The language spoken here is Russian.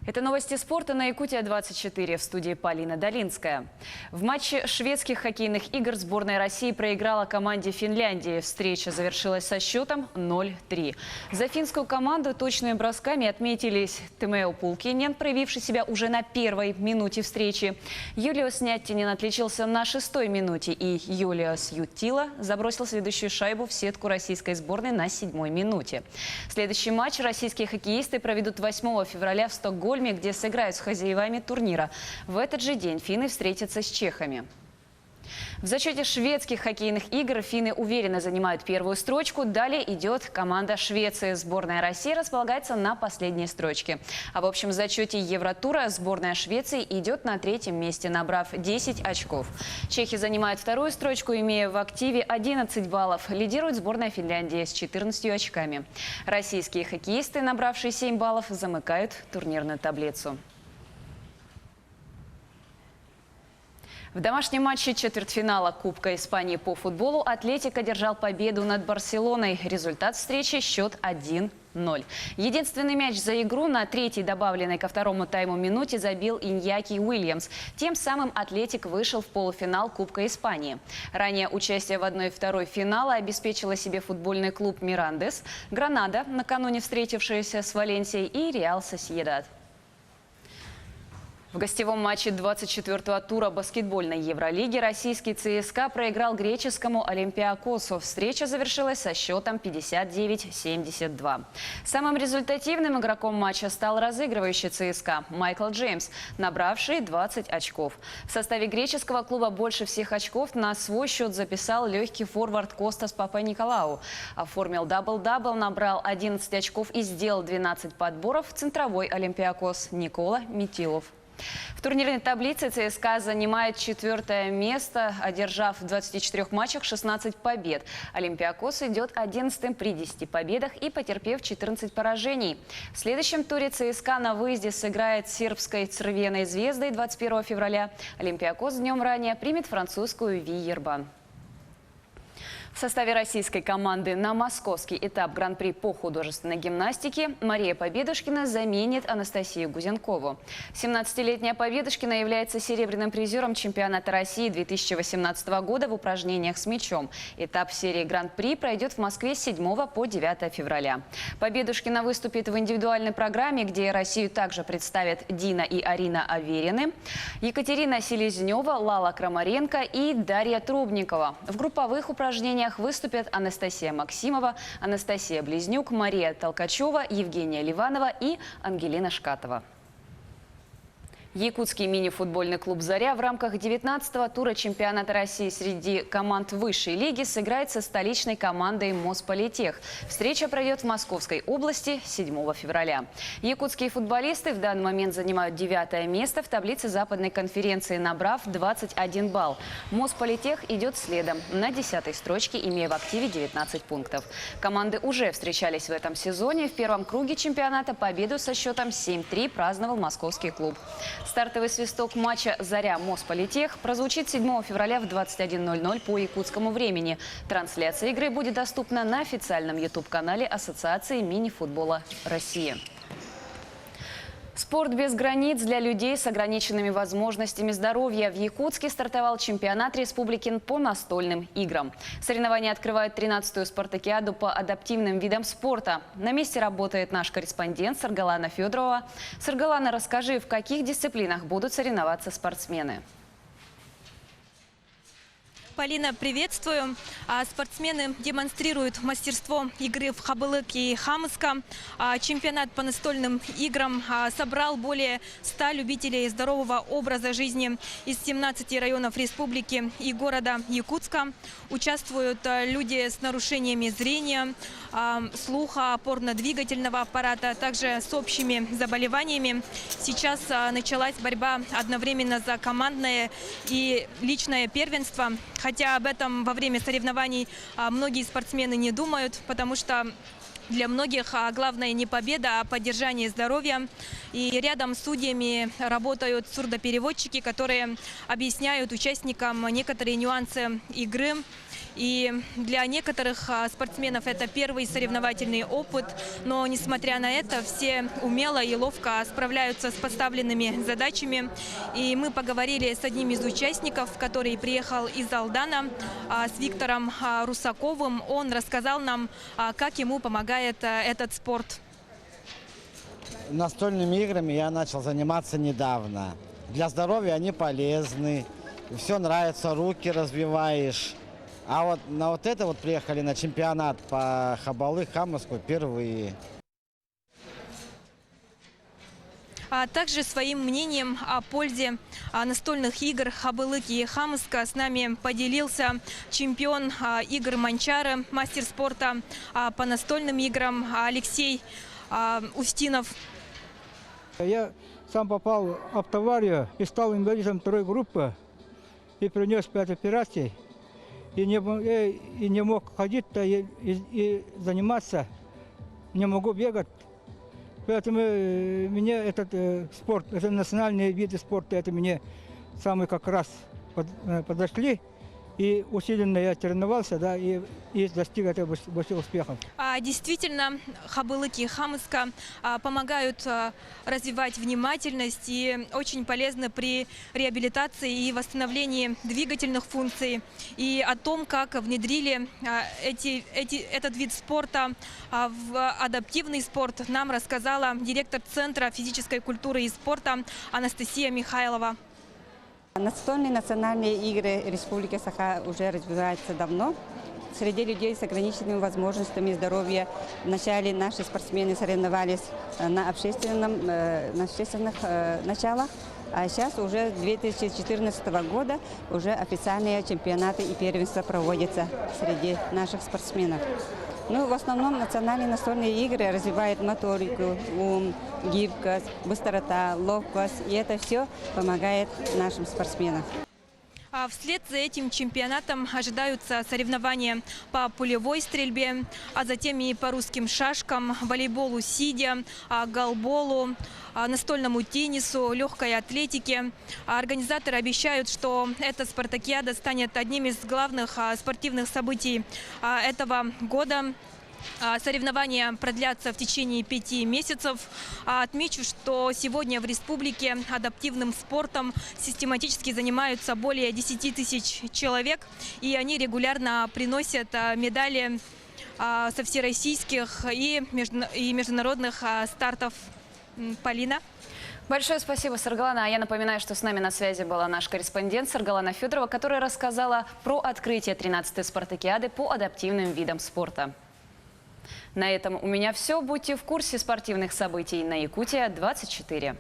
Это новости спорта на Якутия-24, в студии Полина Долинская. В матче шведских хоккейных игр сборная России проиграла команде Финляндии. Встреча завершилась со счетом 0-3. За финскую команду точными бросками отметились Тимео Пулкинен, проявивший себя уже на первой минуте встречи. Юлиус Няттинен отличился на 6-й минуте, и Юлиус Ютила забросил следующую шайбу в сетку российской сборной на 7-й минуте. Следующий матч российские хоккеисты проведут 8 февраля в Стокгольме, где сыграют с хозяевами турнира. В этот же день финны встретятся с чехами. В зачете шведских хоккейных игр финны уверенно занимают первую строчку. Далее идет команда Швеции. Сборная России располагается на последней строчке. А в общем зачете Евротура сборная Швеции идет на 3-м месте, набрав 10 очков. Чехи занимают вторую строчку, имея в активе 11 баллов. Лидирует сборная Финляндии с 14 очками. Российские хоккеисты, набравшие 7 баллов, замыкают турнирную таблицу. В домашнем матче четвертьфинала Кубка Испании по футболу «Атлетик» одержал победу над «Барселоной». Результат встречи – счет 1-0. Единственный мяч за игру на 3-й добавленной ко второму тайму минуте забил Иньяки Уильямс. Тем самым «Атлетик» вышел в полуфинал Кубка Испании. Ранее участие в 1/2 финала обеспечило себе футбольный клуб «Мирандес», «Гранада», накануне встретившаяся с «Валенсией», и «Реал Сосьедад». В гостевом матче 24-го тура баскетбольной Евролиги российский ЦСКА проиграл греческому Олимпиакосу. Встреча завершилась со счетом 59-72. Самым результативным игроком матча стал разыгрывающий ЦСКА Майкл Джеймс, набравший 20 очков. В составе греческого клуба больше всех очков на свой счет записал легкий форвард Костас Папаниколау. Оформил дабл-дабл, набрал 11 очков и сделал 12 подборов центровой Олимпиакос Никола Митилов. В турнирной таблице ЦСКА занимает 4-е место, одержав в 24 матчах 16 побед. Олимпиакос идет 11-м при 10 победах и потерпев 14 поражений. В следующем туре ЦСКА на выезде сыграет с сербской Црвеной Звездой 21 февраля. Олимпиакос днем ранее примет французскую Вильербан. В составе российской команды на московский этап Гран-при по художественной гимнастике Мария Победушкина заменит Анастасию Гузенкову. 17-летняя Победушкина является серебряным призером чемпионата России 2018 года в упражнениях с мячом. Этап серии Гран-при пройдет в Москве с 7 по 9 февраля. Победушкина выступит в индивидуальной программе, где Россию также представят Дина и Арина Аверины, Екатерина Селезнева, Лала Крамаренко и Дарья Трубникова. В групповых упражнениях выступят Анастасия Максимова, Анастасия Близнюк, Мария Толкачева, Евгения Ливанова и Ангелина Шкатова. Якутский мини-футбольный клуб «Заря» в рамках 19-го тура чемпионата России среди команд высшей лиги сыграет со столичной командой Мосполитех. Встреча пройдет в Московской области 7 февраля. Якутские футболисты в данный момент занимают 9-е место в таблице западной конференции, набрав 21 балл. Мосполитех идет следом на 10-й строчке, имея в активе 19 пунктов. Команды уже встречались в этом сезоне. В первом круге чемпионата победу со счетом 7-3 праздновал московский клуб. Стартовый свисток матча «Заря-Мосполитех» прозвучит 7 февраля в 21:00 по якутскому времени. Трансляция игры будет доступна на официальном YouTube-канале Ассоциации мини-футбола России. Спорт без границ для людей с ограниченными возможностями здоровья. В Якутске стартовал чемпионат республики по настольным играм. Соревнования открывают 13-ю спартакиаду по адаптивным видам спорта. На месте работает наш корреспондент Саргалана Федорова. Саргалана, расскажи, в каких дисциплинах будут соревноваться спортсмены? Полина, приветствую. Спортсмены демонстрируют мастерство игры в Хабылык и Хамыска. Чемпионат по настольным играм собрал более 100 любителей здорового образа жизни из 17 районов республики и города Якутска. Участвуют люди с нарушениями зрения, слуха, опорно-двигательного аппарата, также с общими заболеваниями. Сейчас началась борьба одновременно за командное и личное первенство. Хотя об этом во время соревнований многие спортсмены не думают, потому что для многих главное не победа, а поддержание здоровья. И рядом с судьями работают сурдопереводчики, которые объясняют участникам некоторые нюансы игры И для некоторых спортсменов это первый соревновательный опыт. Но, несмотря на это, все умело и ловко справляются с поставленными задачами. И мы поговорили с одним из участников, который приехал из Алдана, с Виктором Русаковым. Он рассказал нам, как ему помогает этот спорт. Настольными играми я начал заниматься недавно. Для здоровья они полезны, все нравится, руки развиваешь. А вот на вот это вот приехали на чемпионат по Хабалы-Хамыску впервые. А также своим мнением о пользе настольных игр Хабылык и Хамыска с нами поделился чемпион игр Манчары, мастер спорта по настольным играм Алексей Устинов. Я сам попал в автоаварию и стал инвалидом второй группы и принес 5 операций. И не мог ходить и заниматься, не могу бегать. Поэтому мне этот спорт, это национальные виды спорта, это мне самые как раз подошли. И усиленно я тренировался, да, и достиг этого больших успехов. Действительно, Хабылык и Хамыска помогают развивать внимательность и очень полезны при реабилитации и восстановлении двигательных функций. И о том, как внедрили этот вид спорта в адаптивный спорт, нам рассказала директор Центра физической культуры и спорта Анастасия Михайлова. Настольные национальные игры Республики Саха уже развиваются давно. Среди людей с ограниченными возможностями здоровья вначале наши спортсмены соревновались на общественных началах, а сейчас уже с 2014 года уже официальные чемпионаты и первенства проводятся среди наших спортсменов. Ну, в основном национальные настольные игры развивают моторику, ум, гибкость, быстрота, ловкость. И это все помогает нашим спортсменам. Вслед за этим чемпионатом ожидаются соревнования по пулевой стрельбе, а затем и по русским шашкам, волейболу сидя, голболу, настольному теннису, легкой атлетике. Организаторы обещают, что эта спартакиада станет одним из главных спортивных событий этого года. Соревнования продлятся в течение 5 месяцев. Отмечу, что сегодня в республике адаптивным спортом систематически занимаются более 10 тысяч человек. И они регулярно приносят медали со всероссийских и международных стартов. Полина. Большое спасибо, Саргалана. А я напоминаю, что с нами на связи была наш корреспондент Саргалана Федорова, которая рассказала про открытие 13-й спартакиады по адаптивным видам спорта. На этом у меня все. Будьте в курсе спортивных событий на Якутия 24.